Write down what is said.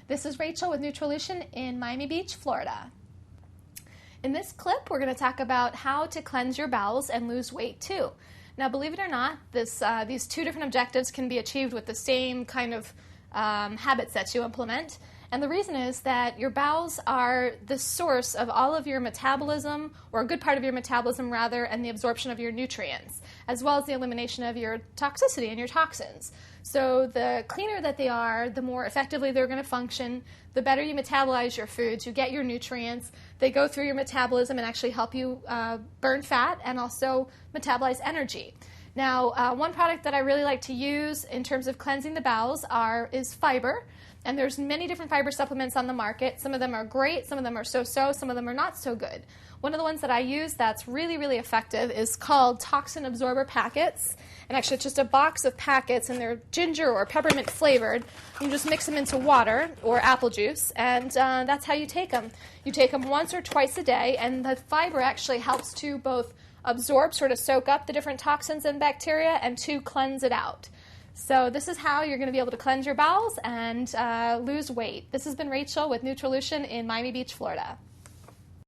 This is Rachel with Nutrition in Miami Beach, Florida. In this clip, we're going to talk about how to cleanse your bowels and lose weight too. Now, believe it or not, these two different objectives can be achieved with the same kind of habits that you implement. And the reason is that your bowels are the source of all of your metabolism, or a good part of your metabolism rather, and the absorption of your nutrients, as well as the elimination of your toxicity and your toxins. So the cleaner that they are, the more effectively they're going to function, the better you metabolize your foods, you get your nutrients, they go through your metabolism and actually help you burn fat and also metabolize energy. Now, one product that I really like to use in terms of cleansing the bowels is fiber. And there's many different fiber supplements on the market. Some of them are great, some of them are so-so, some of them are not so good. One of the ones that I use that's really, really effective is called Toxin Absorber Packets. And actually it's just a box of packets, and they're ginger or peppermint flavored. You just mix them into water or apple juice, and that's how you take them. You take them once or twice a day, and the fiber actually helps to both absorb, sort of soak up the different toxins and bacteria, and to cleanse it out. So this is how you're going to be able to cleanse your bowels and lose weight. This has been Rachel with Nutrition in Miami Beach, Florida.